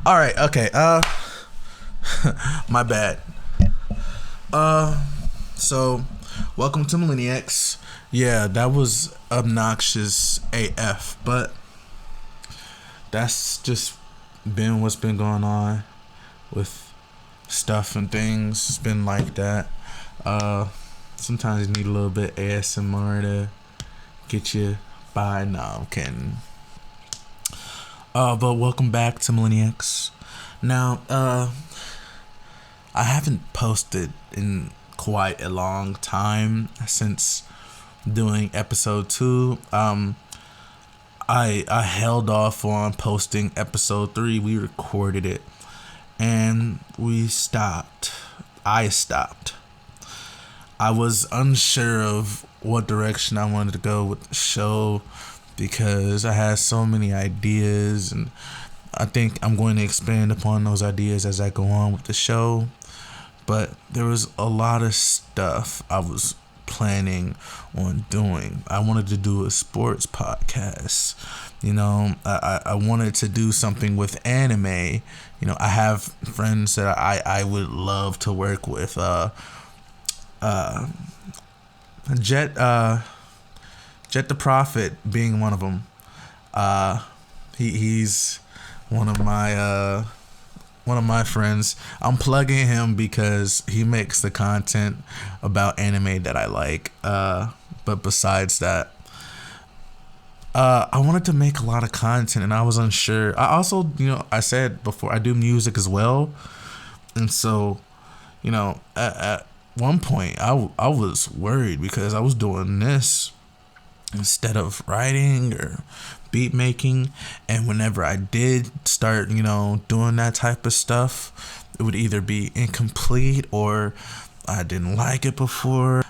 All right. Okay. My bad. So, welcome to Millenniacs. Yeah, that was obnoxious AF, but that's just been what's been going on with stuff and things. It's been like that. Sometimes you need a little bit ASMR to get you by. No, I'm kidding. But welcome back to Millenniacs. Now, I haven't posted in quite a long time since doing episode 2. I held off on posting episode 3. We recorded it and we stopped. I stopped. I was unsure of what direction I wanted to go with the show because I had so many ideas, and I think I'm going to expand upon those ideas as I go on with the show. But there was a lot of stuff I was planning on doing. I wanted to do a sports podcast. I wanted to do something with anime. I have friends that I would love to work with. Jet the Prophet being one of them. He's one of my friends. I'm plugging him because he makes the content about anime that I like. But besides that, I wanted to make a lot of content and I was unsure. I also, I said before, I do music as well. And so, at one point I was worried because I was doing this instead of writing or beat making, and whenever I did start doing that type of stuff, it would either be incomplete or I didn't like it before,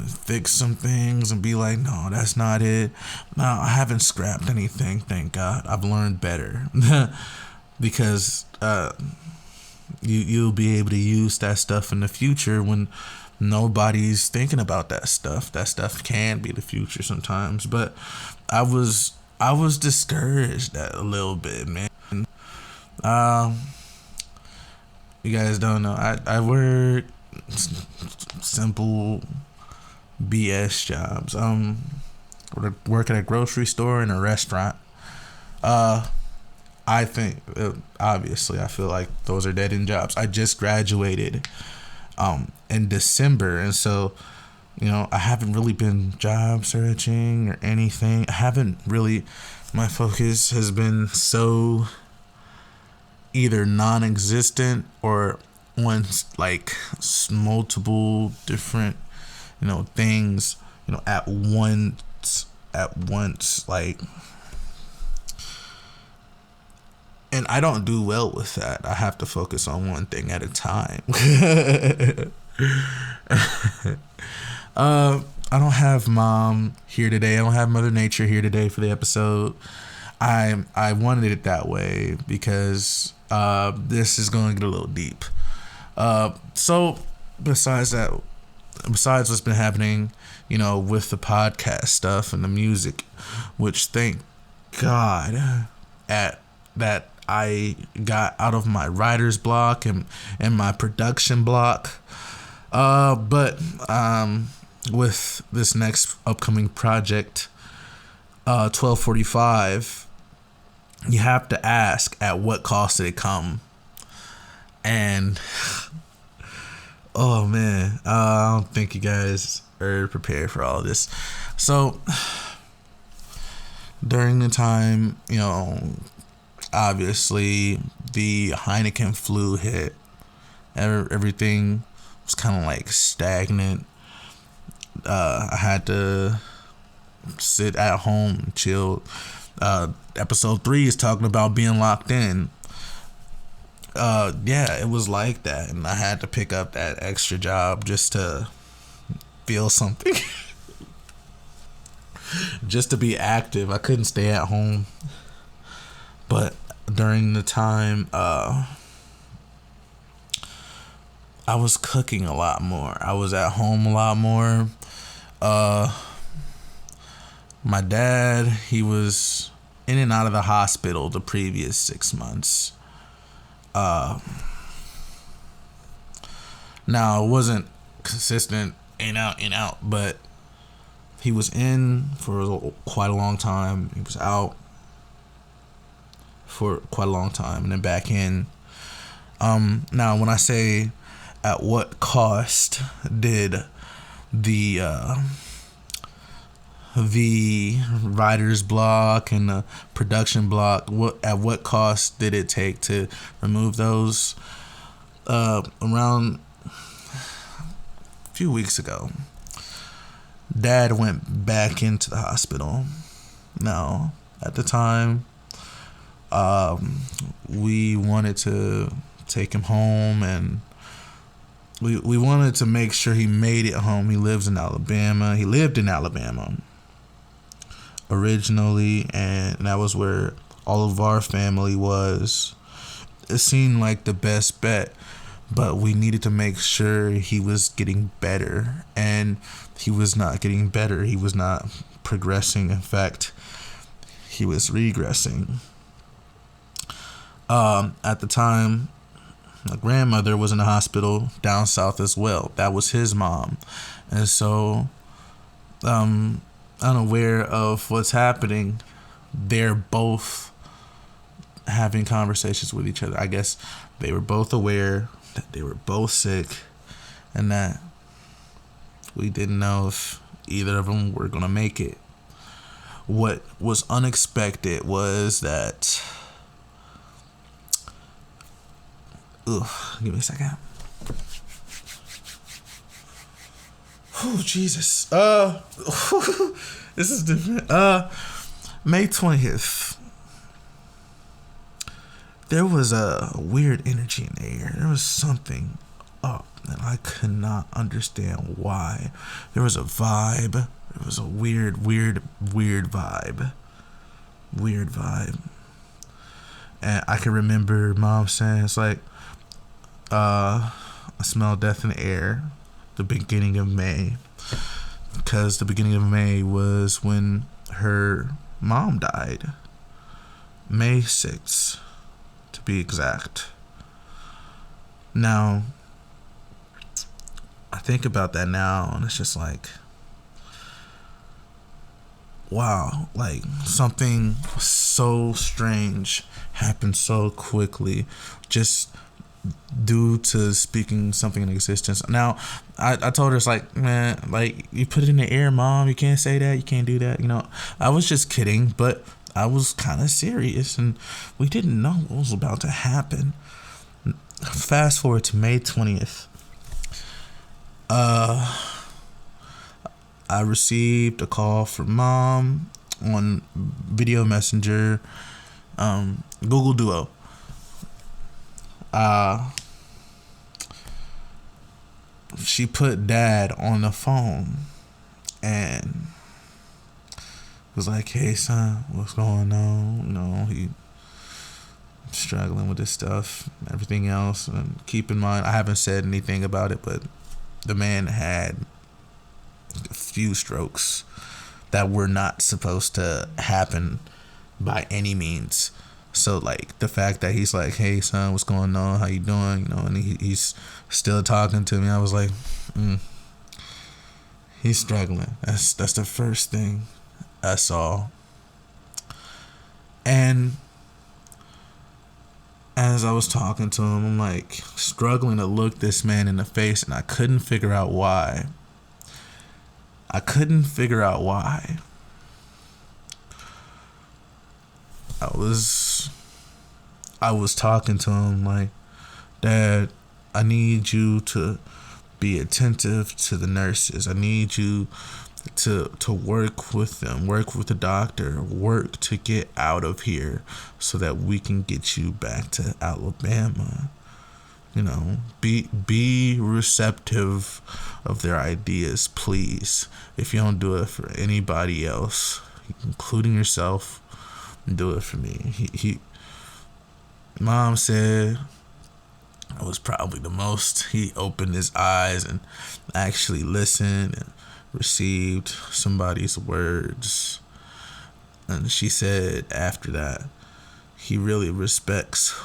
fix some things and be like, no, that's not it. Now I haven't scrapped anything, thank God. I've learned better because you'll be able to use that stuff in the future when nobody's thinking about that stuff. That stuff can be the future sometimes, but I was discouraged a little bit, man. You guys don't know, I work simple BS jobs. I work at a grocery store and a restaurant. I think, obviously, I feel like those are dead end jobs. I just graduated in December, and so I haven't really been job searching or anything. I haven't really. My focus has been so either non-existent or on like multiple different things at once, like. And I don't do well with that. I have to focus on one thing at a time. I don't have Mom here today. I don't have Mother Nature here today for the episode. I wanted it that way because this is going to get a little deep. So besides what's been happening, with the podcast stuff and the music, which thank God that I got out of my writer's block and my production block. But with this next upcoming project, 1245, you have to ask at what cost did it come? And oh man, I don't think you guys are prepared for all of this. So during the time, obviously the Heineken flu hit, everything was kind of like stagnant. I had to sit at home and chill. Episode 3 is talking about being locked in. It was like that, and I had to pick up that extra job just to feel something. Just to be active. I couldn't stay at home. But during the time, I was cooking a lot more. I was at home a lot more. My dad, he was in and out of the hospital the previous 6 months. Uh, Now it wasn't consistent in out, but he was in for quite a long time. He was out for quite a long time, and then back in. Now when I say, at what cost did the writer's block and the production block, at what cost did it take to remove those? Around a few weeks ago, Dad went back into the hospital. Now, at the time, we wanted to take him home, and we wanted to make sure he made it home. He lives in Alabama. He lived in Alabama originally, and that was where all of our family was. It seemed like the best bet, but we needed to make sure he was getting better, and he was not getting better. He was not progressing. In fact, he was regressing. At the time, my grandmother was in the hospital down south as well. That was his mom. And so, unaware of what's happening, they're both having conversations with each other. I guess they were both aware that they were both sick, and that we didn't know if either of them were going to make it. What was unexpected was that... give me a second. Oh, Jesus. This is different. May 20th. There was a weird energy in the air. There was something up, and I could not understand why. There was a vibe. There was a weird vibe. Weird vibe. And I can remember Mom saying, it's like, I smell death in the air. The beginning of May. Because the beginning of May was when her mom died. May 6th, to be exact. Now, I think about that now, and it's just like, wow, like something so strange happened so quickly, just due to speaking something in existence. Now, I told her, it's like, man, like, you put it in the air, Mom, you can't say that, you can't do that, I was just kidding, but I was kind of serious, and we didn't know what was about to happen. Fast forward to May 20th. I received a call from Mom on video messenger, Google Duo. She put Dad on the phone and was like, hey son, what's going on? He struggling with this stuff, everything else. And keep in mind, I haven't said anything about it, but the man had a few strokes that were not supposed to happen by any means. So, like, the fact that he's like, hey son, what's going on, how you doing, and he's still talking to me, I was like, he's struggling. That's the first thing I saw. And as I was talking to him, I'm like struggling to look this man in the face, and I couldn't figure out why. I was talking to him like, Dad, I need you to be attentive to the nurses. I need you to work with them, work with the doctor, work to get out of here so that we can get you back to Alabama. Be receptive of their ideas, please. If you don't do it for anybody else, including yourself, do it for me. Mom said it was probably the most he opened his eyes and actually listened and received somebody's words. And she said after that, he really respects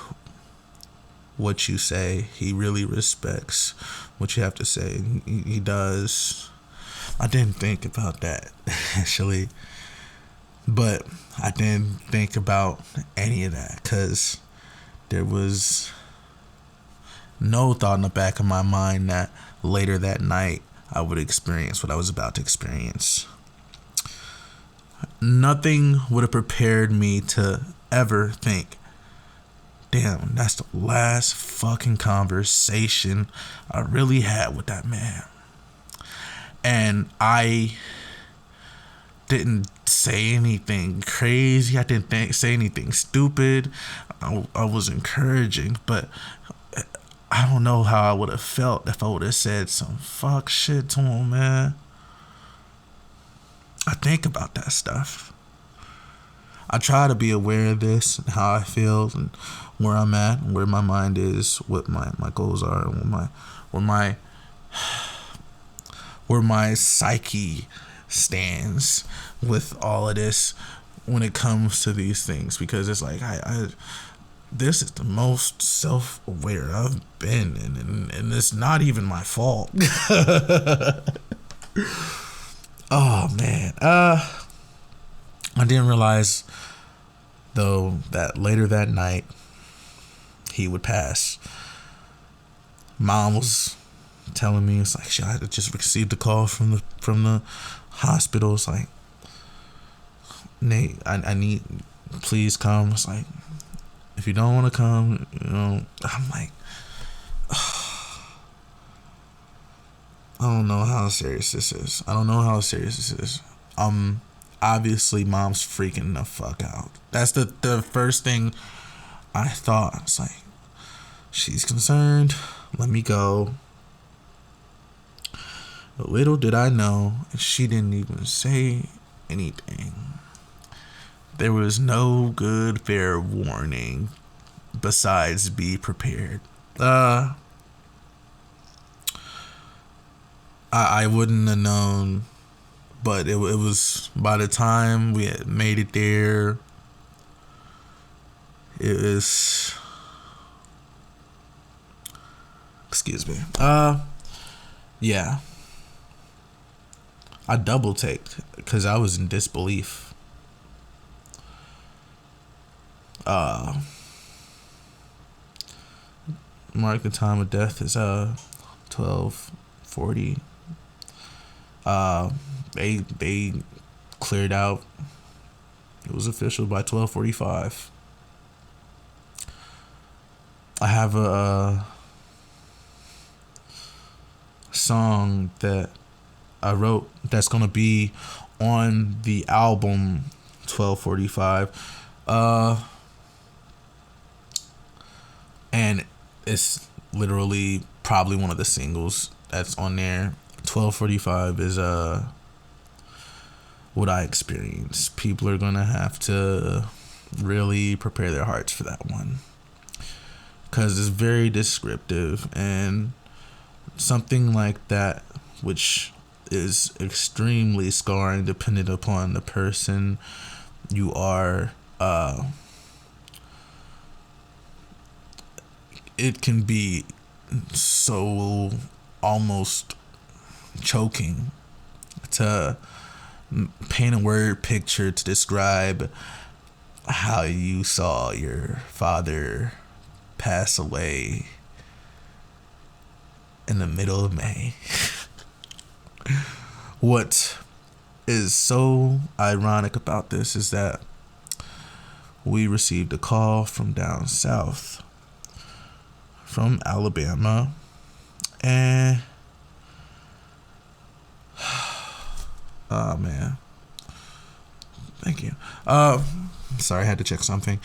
what you say. He really respects what you have to say. He does. I didn't think about that, actually. But I didn't think about any of that because there was no thought in the back of my mind that later that night I would experience what I was about to experience. Nothing would have prepared me to ever think, damn, that's the last fucking conversation I really had with that man. And I didn't say anything crazy. I didn't say anything stupid. I was encouraging, but I don't know how I would have felt if I would have said some fuck shit to him, man. I think about that stuff. I try to be aware of this and how I feel and where I'm at, and where my mind is, what my goals are, and where my psyche stands with all of this when it comes to these things, because it's like I this is the most self-aware I've been, and it's not even my fault. Oh man, I didn't realize though that later that night he would pass. Mom was telling me, it's like, shit, I just received a call from the hospital. It's like, Nate, I need, please come. It's like, if you don't want to come, I'm like, I don't know how serious this is. Obviously mom's freaking the fuck out. That's the first thing I thought. It's like, she's concerned, let me go. Little did I know, she didn't even say anything. There was no good fair warning besides be prepared. I wouldn't have known, but it was, by the time we had made it there, it was, excuse me. Yeah. I double taked because I was in disbelief. Mark the time of death is 12:40. They cleared out. It was official by 12:45. I have a song that I wrote that's gonna be on the album 12:45, and it's literally probably one of the singles that's on there. 12:45 is what I experienced. People are gonna have to really prepare their hearts for that one, because it's very descriptive, and something like that, which is extremely scarring dependent upon the person you are, it can be so almost choking to paint a word picture to describe how you saw your father pass away in the middle of May. What is so ironic about this is that we received a call from down south, from Alabama, and oh man, thank you. Sorry, I had to check something.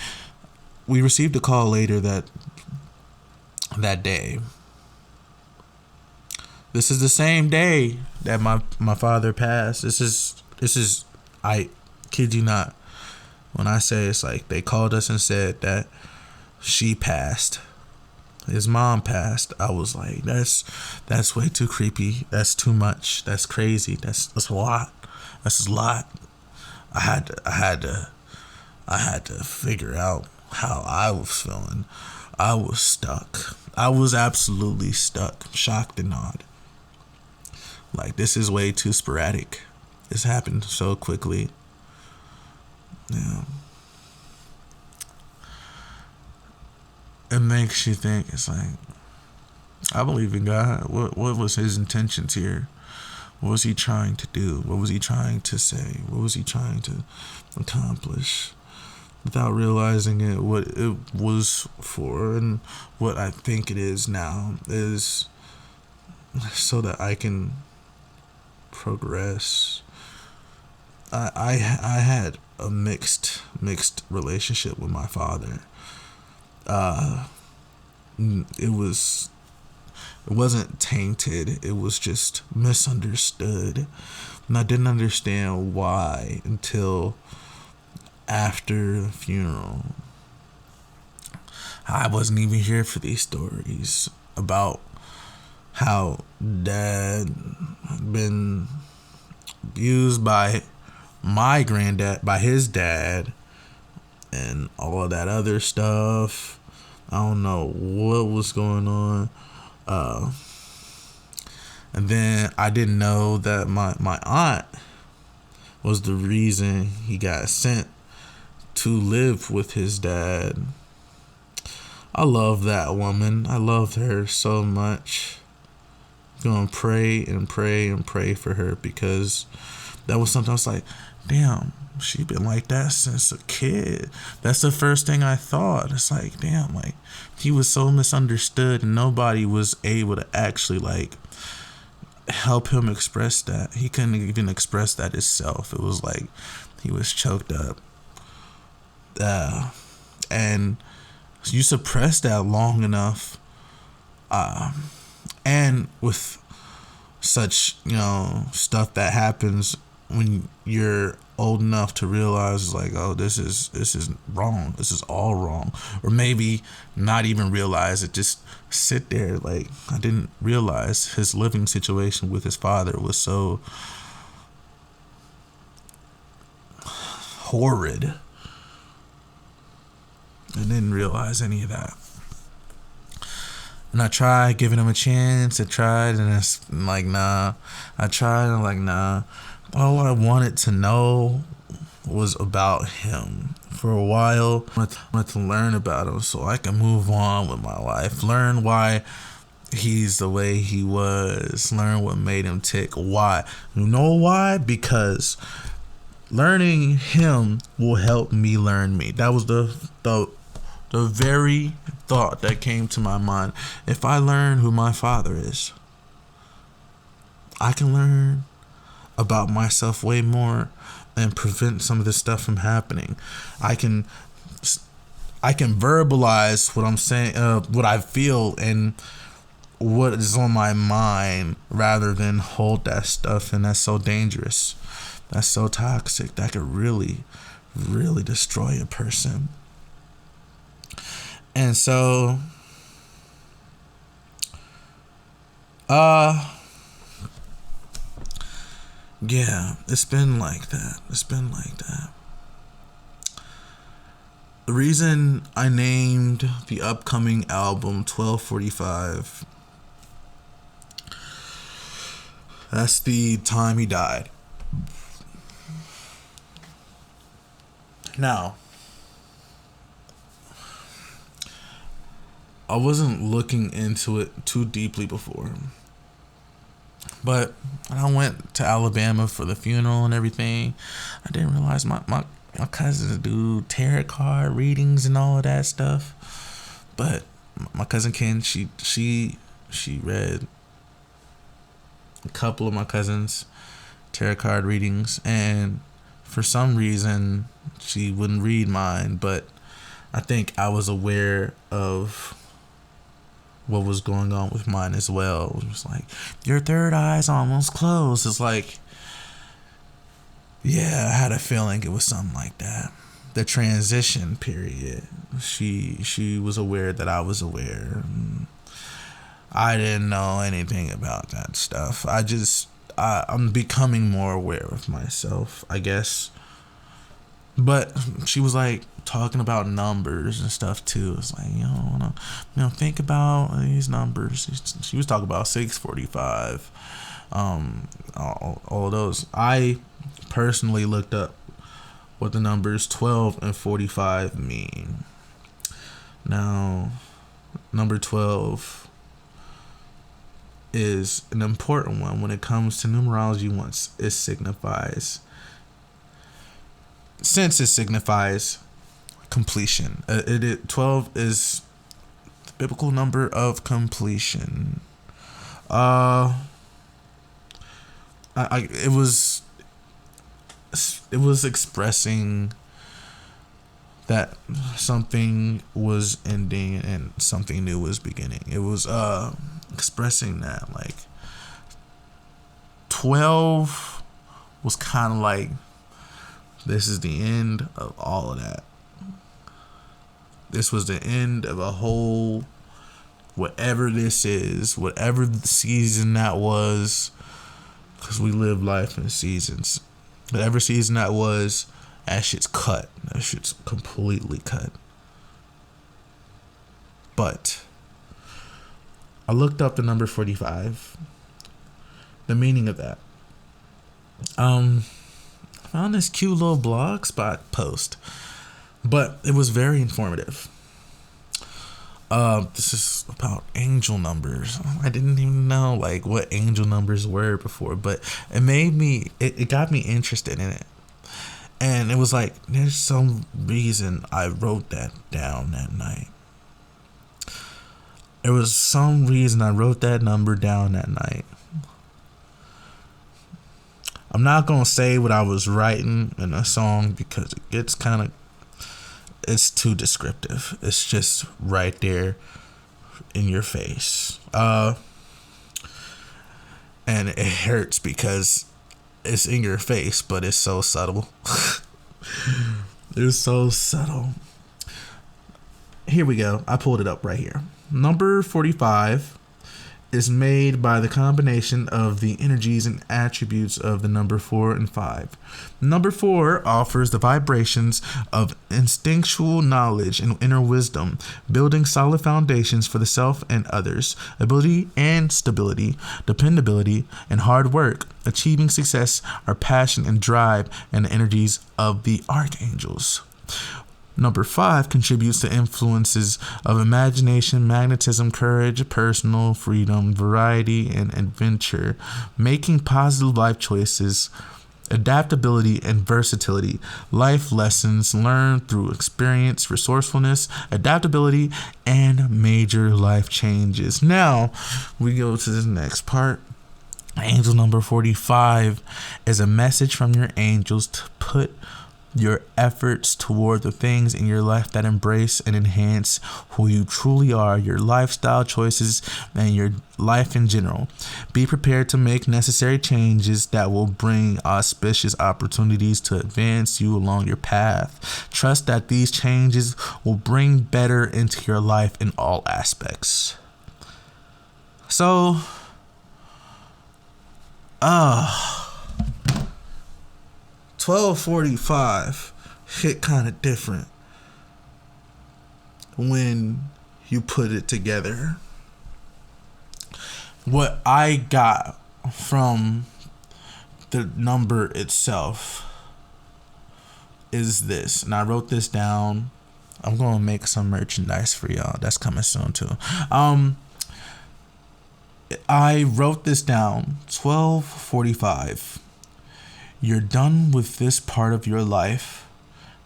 We received a call later that day. This is the same day that my father passed. This is I kid you not when I say it's like they called us and said that she passed. His mom passed. I was like, that's way too creepy. That's too much. That's crazy. That's a lot. That's a lot. I had to figure out how I was feeling. I was stuck. I was absolutely stuck, shocked and awed. Like, this is way too sporadic. This happened so quickly. Yeah. It makes you think, it's like, I believe in God. What was his intentions here? What was he trying to do? What was he trying to say? What was he trying to accomplish? Without realizing it, what it was for, and what I think it is now is so that I can progress. I had a mixed relationship with my father. It wasn't tainted. It was just misunderstood, and I didn't understand why until after the funeral. I wasn't even here for these stories about how dad had been abused by my granddad, by his dad, and all of that other stuff. I don't know what was going on. And then I didn't know that my aunt was the reason he got sent to live with his dad. I love that woman. I loved her so much. I'm gonna pray and pray and pray for her, because that was something I was like, damn, she been like that since a kid. That's the first thing I thought. It's like, damn, like, he was so misunderstood and nobody was able to actually like help him express that. He couldn't even express that himself. It was like he was choked up. And you suppress that long enough, and with such, stuff that happens when you're old enough to realize, like, oh, this is wrong. This is all wrong. Or maybe not even realize it, just sit there like, I didn't realize his living situation with his father was so horrid. I didn't realize any of that. And I tried giving him a chance. I tried, and it's like, nah. I tried, and I'm like, nah. All I wanted to know was about him. For a while, I wanted to learn about him so I can move on with my life. Learn why he's the way he was. Learn what made him tick. Why? You know why? Because learning him will help me learn me. That was the very thought that came to my mind. If I learn who my father is, I can learn about myself way more and prevent some of this stuff from happening. I can verbalize what I'm saying, what I feel, and what is on my mind, rather than hold that stuff. And that's so dangerous. That's so toxic. That could really, really destroy a person. And so, yeah, it's been like that. The reason I named the upcoming album 1245, that's the time he died. Now, I wasn't looking into it too deeply before, but when I went to Alabama for the funeral and everything, I didn't realize my cousins do tarot card readings and all of that stuff. But my cousin Ken, she read a couple of my cousins' tarot card readings, and for some reason she wouldn't read mine, but I think I was aware of what was going on with mine as well. It was like, your third eye's almost closed. It's like, yeah, I had a feeling it was something like that. The transition period. She was aware that I was aware. I didn't know anything about that stuff. I'm becoming more aware of myself, I guess. But she was like talking about numbers and stuff too. It's like, think about these numbers. She was talking about 645, all of those. I personally looked up what the numbers 12 and 45 mean. Now, number 12 is an important one when it comes to numerology. Once it signifies completion. 12 is the biblical number of completion. It was expressing that something was ending and something new was beginning. It was expressing that, like, 12 was kind of like, this is the end of all of that. This was the end of a whole, whatever this is, whatever the season that was, because we live life in seasons. Whatever season that was, that shit's cut. That shit's completely cut. But I looked up the number 45, the meaning of that. Found this cute little blog spot post, but it was very informative. This is about angel numbers. I didn't even know like what angel numbers were before, but it got me interested in it. And it was like, there's some reason I wrote that down that night. There was some reason I wrote that number down that night. I'm not going to say what I was writing in a song because it gets it's too descriptive. It's just right there in your face. And it hurts because it's in your face, but it's so subtle. It's so subtle. Here we go. I pulled it up right here. Number 45 is made by the combination of the energies and attributes of the number 4 and 5. Number 4 offers the vibrations of instinctual knowledge and inner wisdom, building solid foundations for the self and others, ability and stability, dependability and hard work. Achieving success are passion and drive and the energies of the archangels. Number 5 contributes to influences of imagination, magnetism, courage, personal freedom, variety, and adventure, making positive life choices, adaptability, and versatility. Life lessons learned through experience, resourcefulness, adaptability, and major life changes. Now, we go to the next part. Angel number 45 is a message from your angels to put your efforts toward the things in your life that embrace and enhance who you truly are, your lifestyle choices, and your life in general. Be prepared to make necessary changes that will bring auspicious opportunities to advance you along your path. Trust that these changes will bring better into your life in all aspects. So, 1245 hit kind of different when you put it together. What I got from the number itself is this, and I wrote this down. I'm gonna make some merchandise for y'all. That's coming soon too. I wrote this down. 1245. You're done with this part of your life.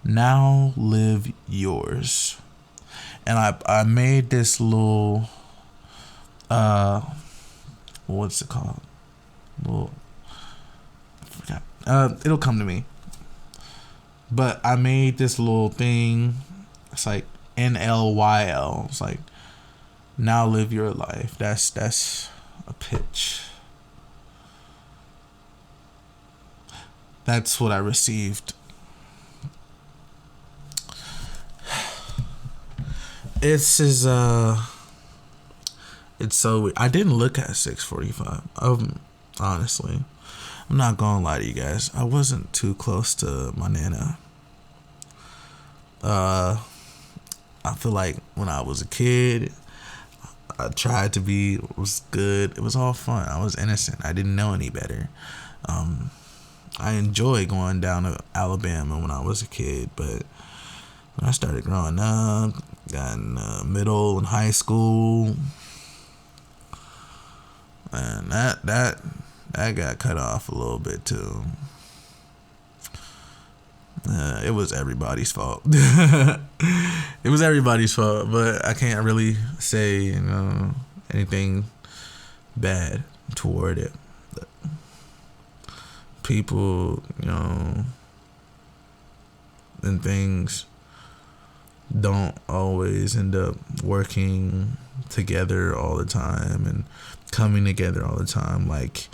Now live yours. And I made this little what's it called? I forgot. It'll come to me. But I made this little thing. It's like NLYL. It's like, now live your life. That's a pitch. That's what I received. It's so weird. I didn't look at 645. Honestly, I'm not gonna lie to you guys. I wasn't too close to my nana. I feel like when I was a kid, I tried to be, it was good. It was all fun. I was innocent. I didn't know any better. I enjoyed going down to Alabama when I was a kid, but when I started growing up, got in middle and high school, and that got cut off a little bit too. It was everybody's fault. It was everybody's fault, but I can't really say anything bad toward it. But people, and things don't always end up working together all the time and coming together all the time like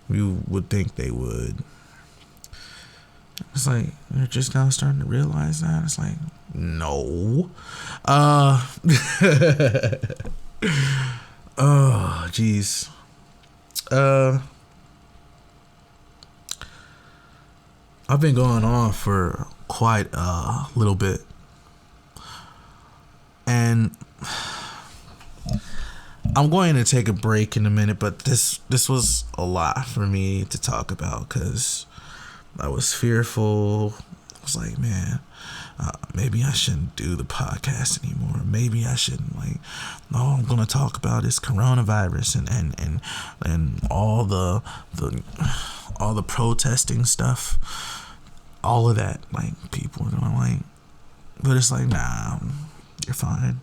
you would think they would. It's like you're just now starting to realize that. It's like, no. Oh, jeez. I've been going on for quite a little bit, and I'm going to take a break in a minute, but this was a lot for me to talk about because I was fearful. I was like, man, maybe I shouldn't do the podcast anymore. Maybe I shouldn't. I'm going to talk about this coronavirus and all the protesting stuff, all of that. Like, people are going but it's like, nah, you're fine.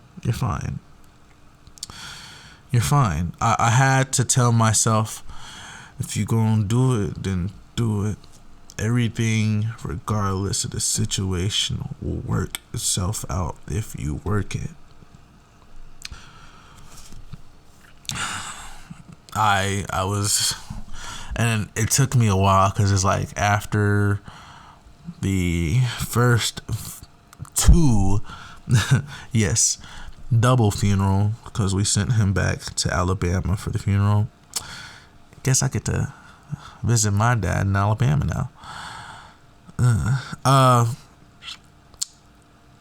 I had to tell myself, if you're going to do it, then do it. Everything, regardless of the situation, will work itself out if you work it. I was, and it took me a while because it's like after the first two, yes, double funeral, because we sent him back to Alabama for the funeral. Guess I get to visit my dad in Alabama now.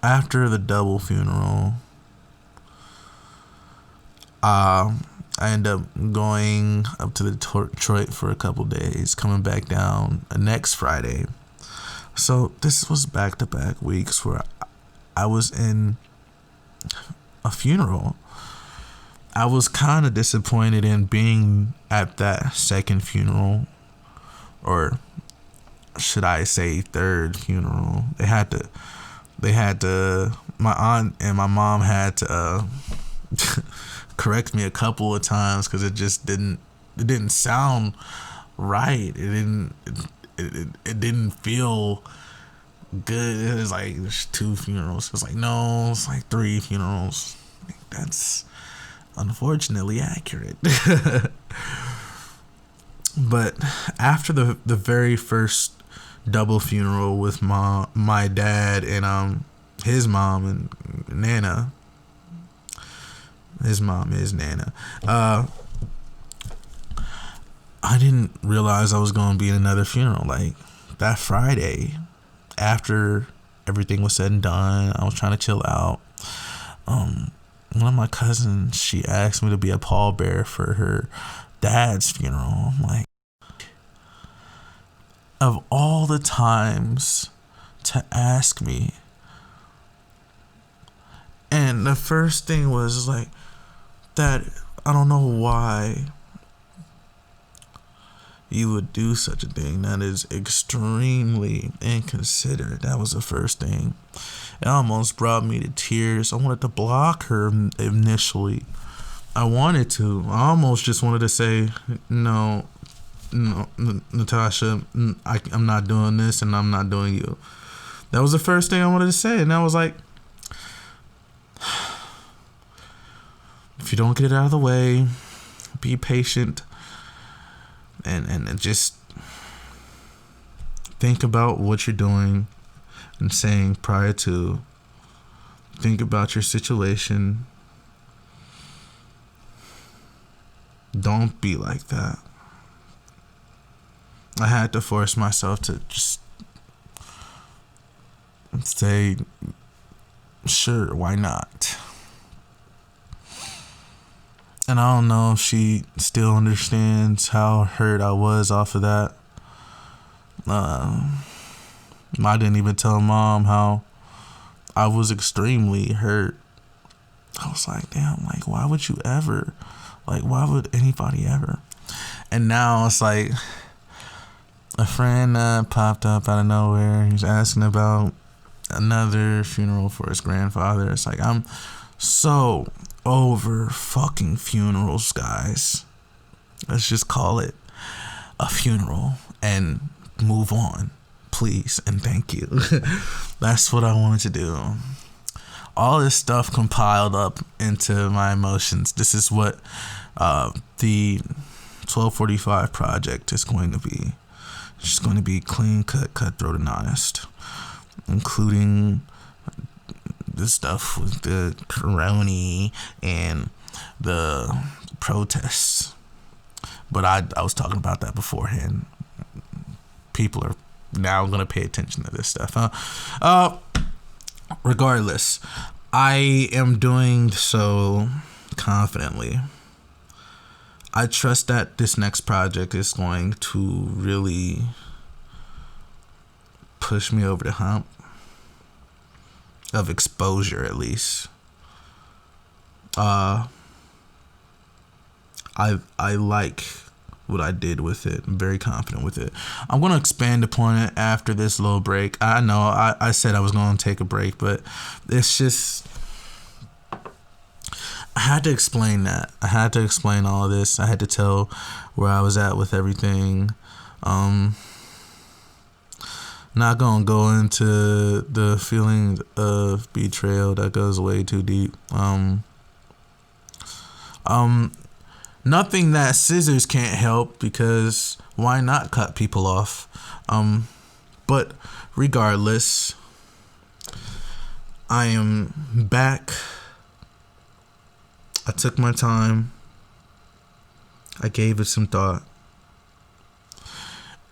After the double funeral, I ended up going up to Detroit for a couple days, coming back down next Friday. So this was back-to-back weeks where I was in a funeral. I was kind of disappointed in being at that second funeral, or should I say third funeral. They had to, my aunt and my mom had to correct me a couple of times because it just didn't sound right. It didn't feel good. It was like, there's two funerals. It's like, no, it's like three funerals. That's unfortunately accurate. But after the very first double funeral with my dad and his mom and Nana. His mom is Nana. I didn't realize I was going to be in another funeral. Like, that Friday, after everything was said and done, I was trying to chill out. One of my cousins, she asked me to be a pallbearer for her dad's funeral. I'm like, of all the times to ask me. And the first thing was like, that I don't know why you would do such a thing. That is extremely inconsiderate. That was the first thing. It almost brought me to tears. I wanted to block her initially. I wanted to. I almost just wanted to say, no, Natasha, I'm not doing this and I'm not doing you. That was the first thing I wanted to say. And I was like, if you don't get it out of the way, be patient and just think about what you're doing and saying prior to. Think about your situation. Don't be like that. I had to force myself to just say, sure, why not? And I don't know if she still understands how hurt I was off of that. I didn't even tell mom how I was extremely hurt. I was like, damn, like, why would you ever? Like, why would anybody ever? And now it's like a friend popped up out of nowhere. He's asking about another funeral for his grandfather. It's like, I'm so over fucking funerals, guys. Let's just call it a funeral and move on, please and thank you. That's what I wanted to do. All this stuff compiled up into my emotions. This is what the 1245 project is going to be. It's just going to be clean cut, cutthroat, and honest, including the stuff with the corona and the protests. But I was talking about that beforehand. People are now going to pay attention to this stuff. Regardless, I am doing so confidently. I trust that this next project is going to really push me over the hump of exposure, at least. I like what I did with it. I'm very confident with it. I'm going to expand upon it after this little break. I know I said I was going to take a break, but it's just, I had to explain that. I had to explain all of this. I had to tell where I was at with everything. Not going to go into the feeling of betrayal. That goes way too deep. Nothing that scissors can't help, because why not cut people off? But regardless, I am back. I took my time. I gave it some thought.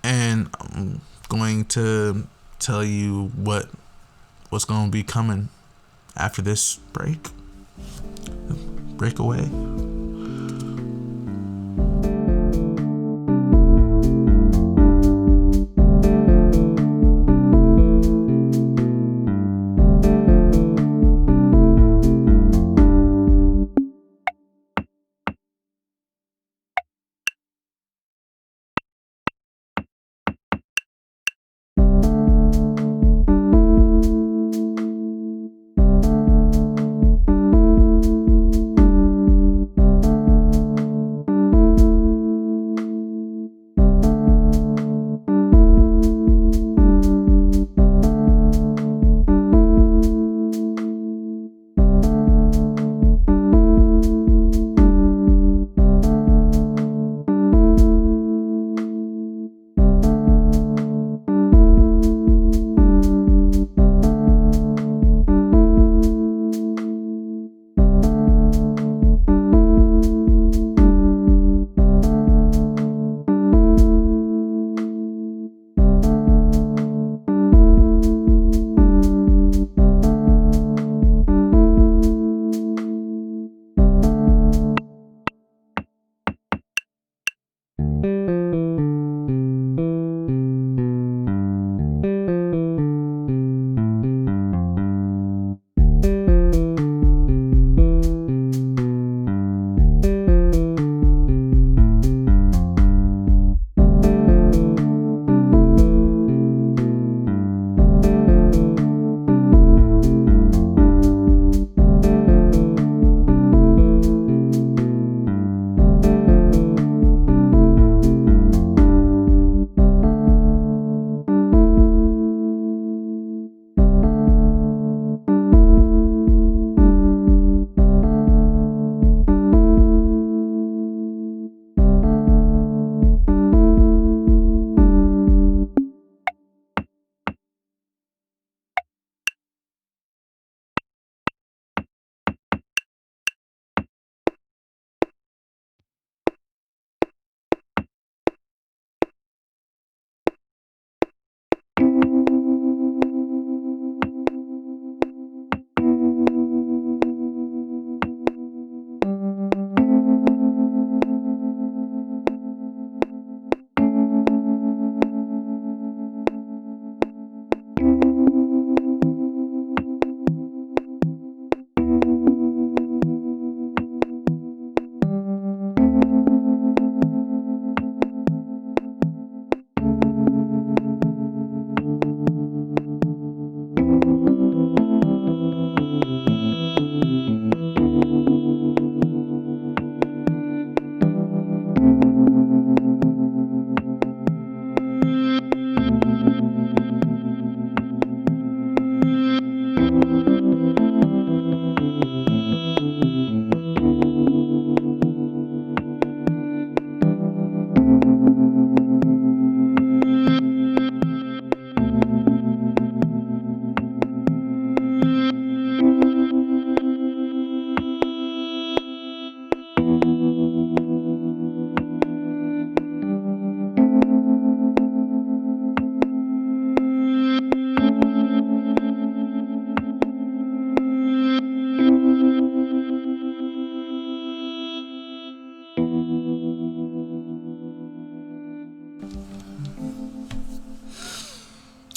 And I'm going to tell you what's going to be coming after this break. Breakaway.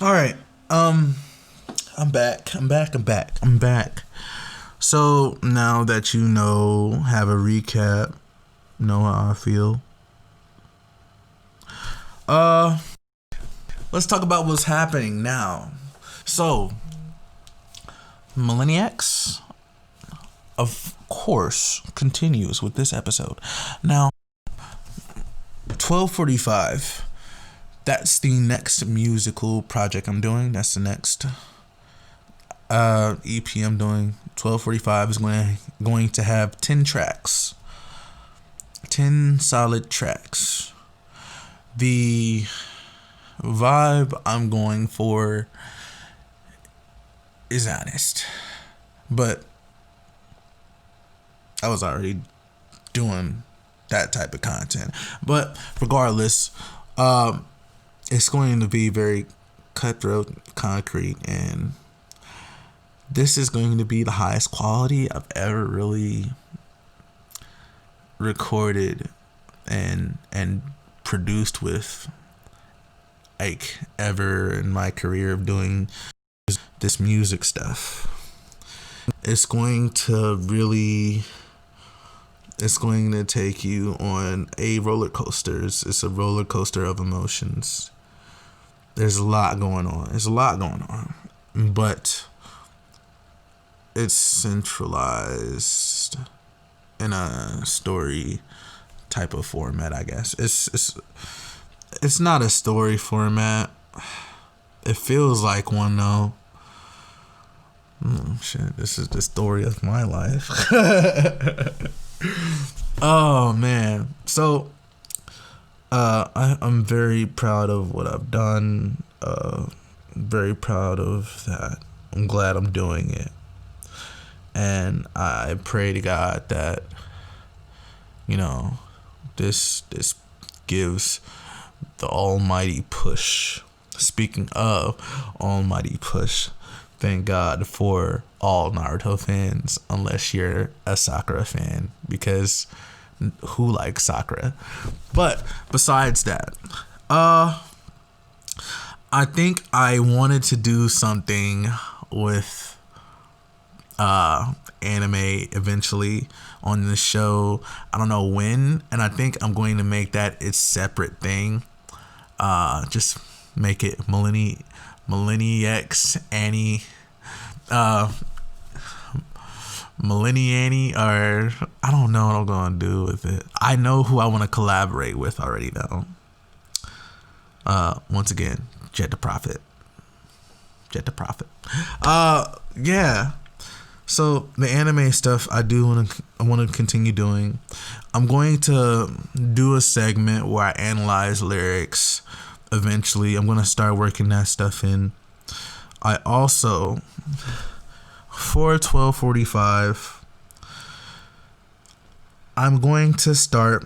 All right. I'm back. I'm back. So now that you know, have a recap, know how I feel. Uh, let's talk about what's happening now. So, Millenniacs, of course, continues with this episode. Now, 12:45. That's the next musical project I'm doing. That's the next EP I'm doing. 12:45 is going to have 10 tracks. 10 solid tracks. The vibe I'm going for is honest. But I was already doing that type of content. But regardless, it's going to be very cutthroat, concrete, and this is going to be the highest quality I've ever really recorded and produced with, like, ever in my career of doing this music stuff. It's going to take you on a roller coaster. It's a roller coaster of emotions. There's a lot going on. But it's centralized in a story type of format, I guess. It's not a story format. It feels like one though. Shit, this is the story of my life. Oh man. So I'm very proud of what I've done. Very proud of that. I'm glad I'm doing it. And I pray to God that, you know, this gives the almighty push. Speaking of almighty push, thank God for all Naruto fans, unless you're a Sakura fan, because who likes Sakura? But besides that, I think I wanted to do something with anime eventually on the show. I don't know when, and I think I'm going to make that its separate thing. Just make it Millenniacs Annie, Millenniani, or I don't know what I'm gonna do with it. I know who I want to collaborate with already though. Once again, Jet the Prophet. Yeah. So the anime stuff I want to continue doing. I'm going to do a segment where I analyze lyrics. Eventually, I'm going to start working that stuff in. I also, for 12:45, I'm going to start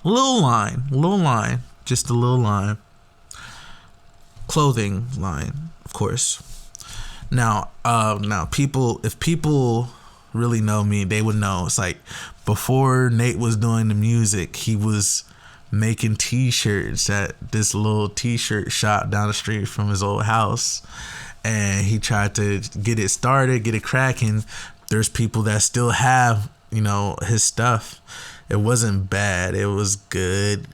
little line, just a little line, clothing line, of course. Now, if people really know me, they would know. It's like before Nate was doing the music, he was making t-shirts at this little t-shirt shop down the street from his old house, and he tried to get it started, get it cracking. There's people that still have, his stuff. It wasn't bad, it was good,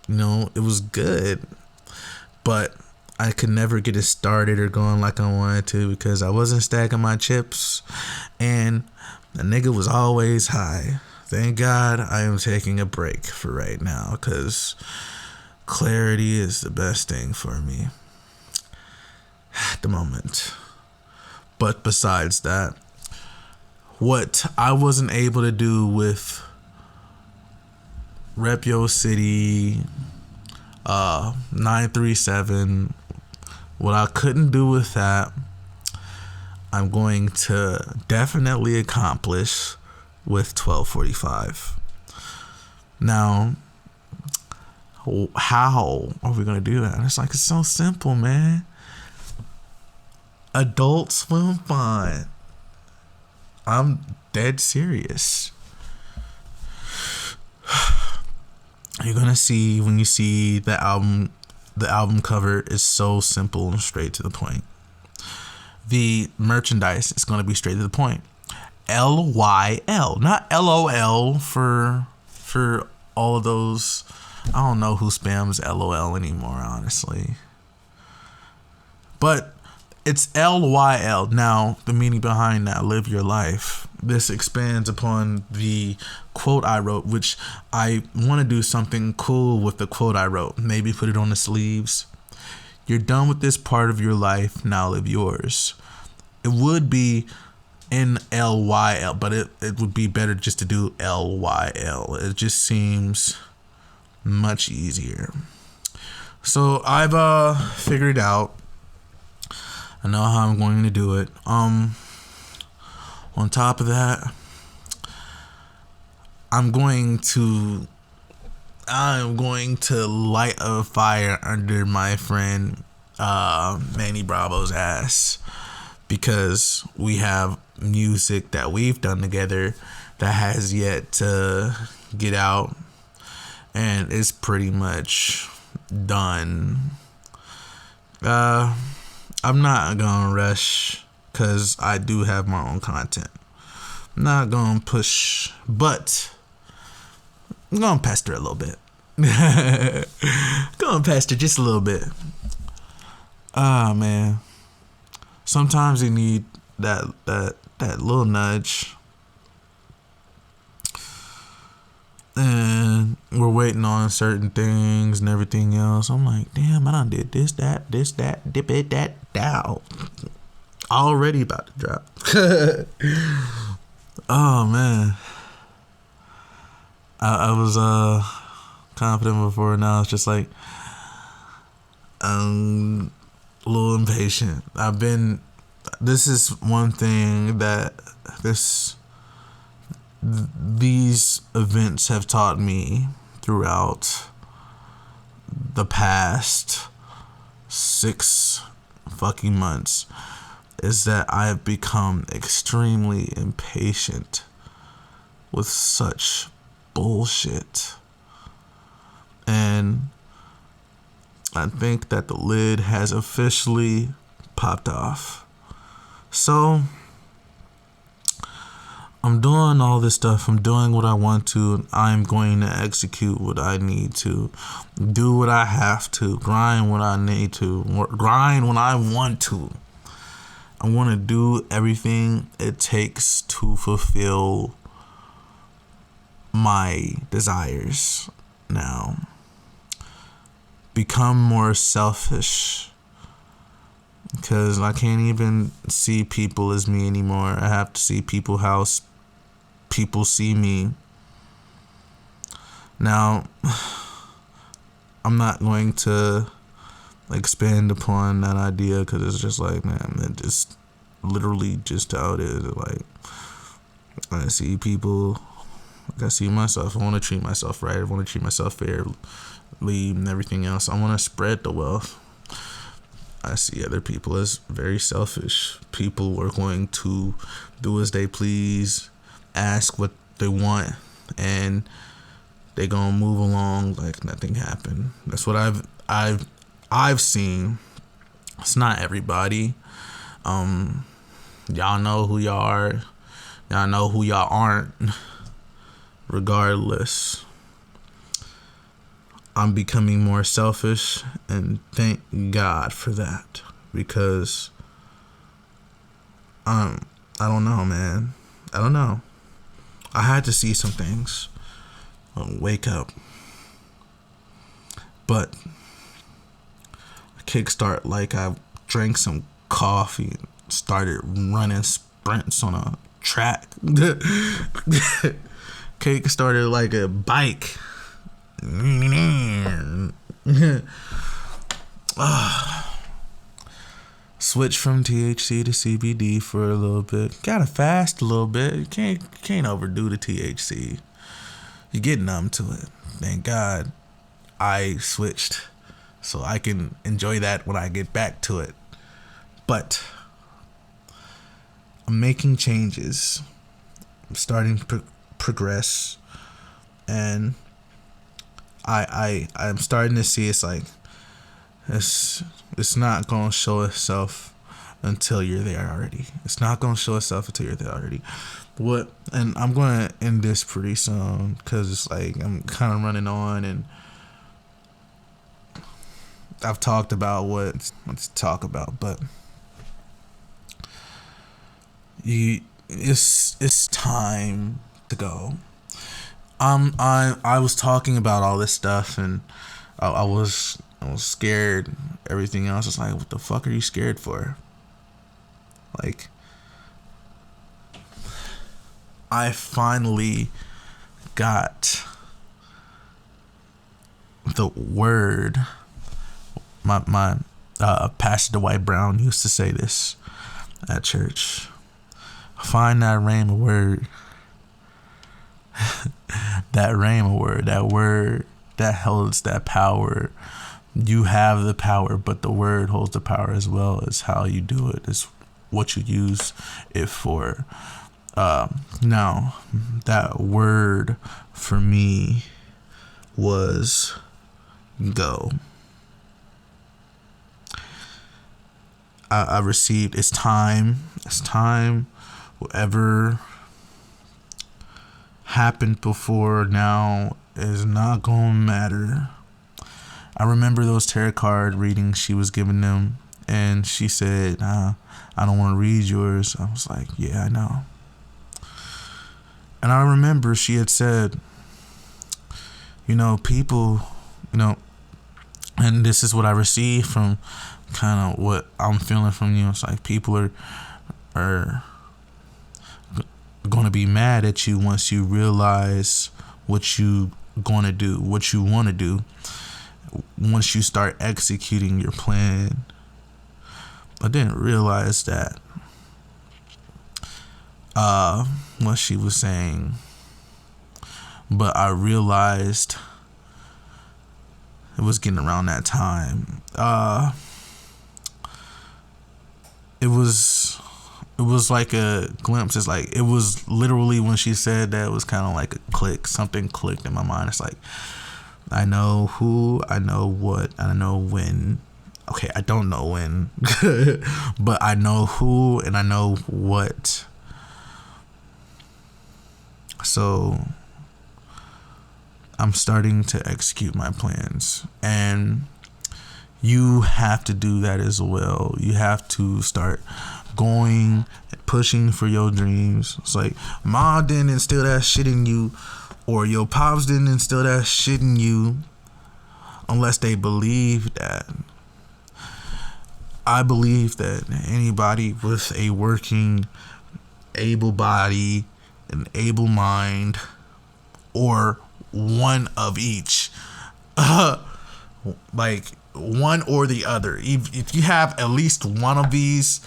it was good, but I could never get it started or going like I wanted to because I wasn't stacking my chips, and the nigga was always high. Thank God I am taking a break for right now because clarity is the best thing for me at the moment. But besides that, what I wasn't able to do with Rep Yo City, 937, what I couldn't do with that, I'm going to definitely accomplish with 12:45. Now, how are we going to do that? It's so simple, man. Adult Swim font. I'm dead serious. You're going to see, when you see the album the album cover is so simple and straight to the point. The merchandise is going to be straight to the point. LYL, not LOL for all of those. I don't know who spams LOL anymore, honestly. But it's LYL. Now, the meaning behind that, live your life. This expands upon the quote I wrote, which I want to do something cool with the quote I wrote. Maybe put it on the sleeves. You're done with this part of your life, now live yours. It would be NLYL, but it would be better just to do LYL. It just seems much easier. So I've figured out. I know how I'm going to do it. On top of that, I'm going to light a fire under my friend Manny Bravo's ass, because we have music that we've done together that has yet to get out, and it's pretty much done. I'm not gonna rush, because I do have my own content. I'm not gonna push, but I'm gonna pester a little bit. Gonna pester just a little bit. Ah, man. Sometimes you need that little nudge. And we're waiting on certain things and everything else. I'm like, damn, I done did this, that, dip it, that, down. Already about to drop. Oh, man. I was confident before, now it's just like a little impatient. This is one thing that these events have taught me throughout the past 6 fucking months, is that I have become extremely impatient with such bullshit. And I think that the lid has officially popped off. So I'm doing all this stuff. I'm doing what I want to. And I'm going to execute what I need to. Do what I have to. Grind what I need to. Grind when I want to. I want to do everything it takes to fulfill my desires now. Become more selfish. Because I can't even see people as me anymore. I have to see people how people see me. Now, I'm not going to expand upon that idea, because it's just like, man, it just literally just how it is. Like, I see people, like I see myself. I want to treat myself right. I want to treat myself fairly and everything else. I want to spread the wealth. I see other people as very selfish. People are going to do as they please, ask what they want, and they gonna move along like nothing happened. That's what I've seen. It's not everybody. Y'all know who y'all are. Y'all know who y'all aren't. Regardless, I'm becoming more selfish, and thank God for that, because I don't know, man. I don't know. I had to see some things. Wake up. But kickstart like I drank some coffee and started running sprints on a track. Kickstarted like a bike. Switch from THC to CBD for a little bit. Gotta fast a little bit. You can't overdo the THC. You get numb to it. Thank God I switched, so I can enjoy that when I get back to it. But I'm making changes. I'm starting to progress, and I'm starting to see it's like It's not gonna show itself until you're there already. It's not gonna show itself until you're there already. And I'm gonna end this pretty soon because it's like I'm kind of running on, and I've talked about what to talk about, but it's time to go. I was talking about all this stuff, and I was scared. Everything else is like, what the fuck are you scared for? Like, I finally got the word. My Pastor Dwight Brown used to say this at church. Find that rhema word. That rhema word, that word that holds that power. You have the power, but the word holds the power as well. As how you do it, is what you use it for. Now, that word for me was go. I received, it's time. Whatever happened before now is not gonna matter. I remember those tarot card readings she was giving them, and she said, I don't want to read yours. I was like, yeah, I know. And I remember she had said, people, and this is what I received from kind of what I'm feeling from you. It's like people are going to be mad at you once you realize what you going to do, what you want to do, once you start executing your plan. I didn't realize that what she was saying, but I realized it was getting around that time. It was like a glimpse. It's like, it was literally when she said that, it was kind of like a click. Something clicked in my mind. It's like, I know who, I know what, I know when. Okay, I don't know when, but I know who and I know what. So I'm starting to execute my plans, and you have to do that as well. You have to start going, pushing for your dreams. It's like, Ma didn't instill that shit in you, or your pops didn't instill that shit in you, unless they believe that. I believe that anybody with a working, able body, an able mind, or one of each, like one or the other, if you have at least one of these,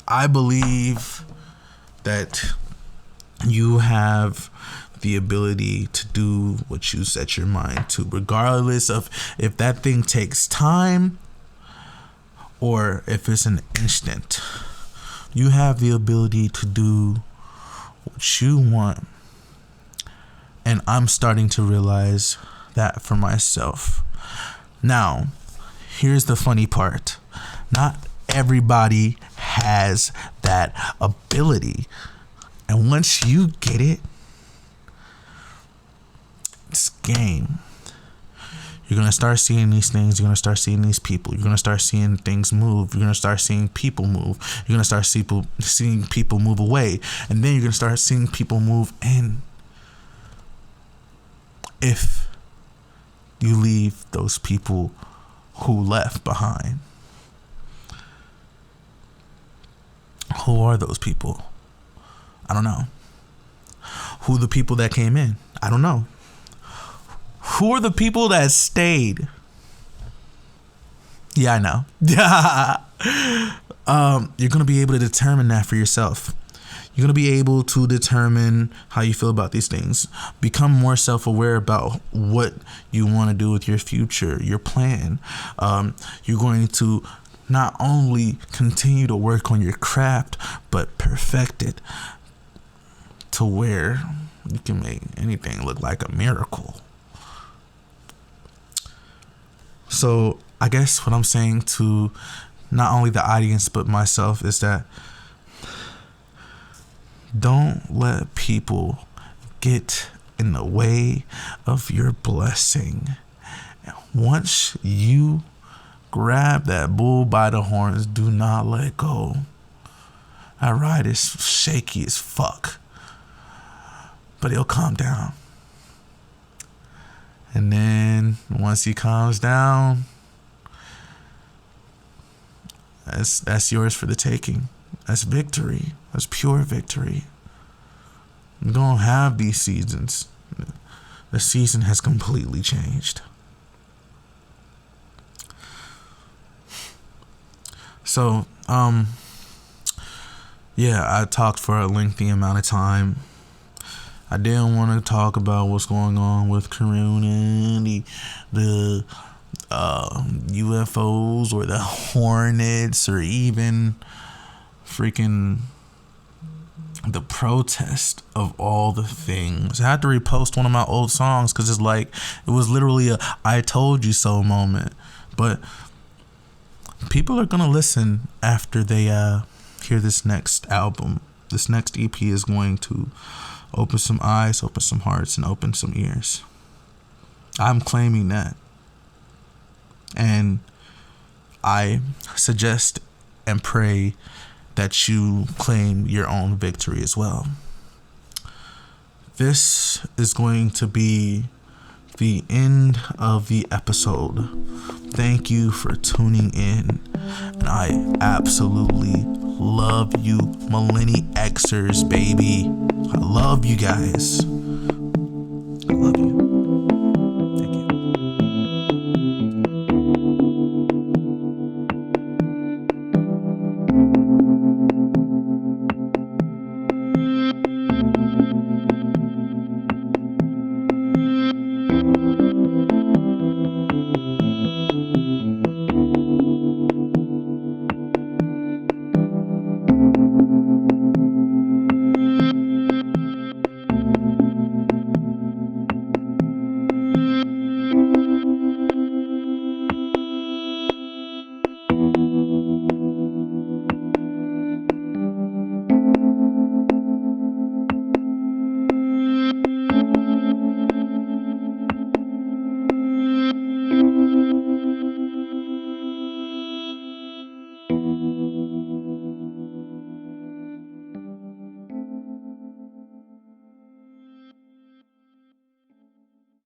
I believe that you have the ability to do what you set your mind to, regardless of if that thing takes time or if it's an instant. You have the ability to do what you want. And I'm starting to realize that for myself. Now, here's the funny part. Not everybody has that ability. And once you get it, it's game. You're going to start seeing these things. You're going to start seeing these people. You're going to start seeing things move. You're going to start seeing people move. You're going to start seeing people move away. And then you're going to start seeing people move in. If you leave those people who left behind. Who are those people? I don't know. Who are the people that came in? I don't know. Who are the people that stayed? Yeah, I know. You're going to be able to determine that for yourself. You're going to be able to determine how you feel about these things. Become more self-aware about what you want to do with your future, your plan. You're going to not only continue to work on your craft, but perfect it to where you can make anything look like a miracle. So I guess what I'm saying to not only the audience but myself is that don't let people get in the way of your blessing. Once you grab that bull by the horns, do not let go. That ride is shaky as fuck, but it'll calm down. And then once he calms down, that's yours for the taking. That's victory. That's pure victory. You don't have these seasons. The season has completely changed. So, yeah, I talked for a lengthy amount of time. I didn't want to talk about what's going on with Corona, the UFOs or the Hornets or even freaking the protest of all the things. I had to repost one of my old songs because it was literally a I told you so moment. But people are gonna listen after they hear this next album. This next EP is going to open some eyes, open some hearts, and open some ears. I'm claiming that. And I suggest and pray that you claim your own victory as well. This is going to be the end of the episode. Thank you for tuning in. And I absolutely love you, Millennial Xers, baby. I love you guys.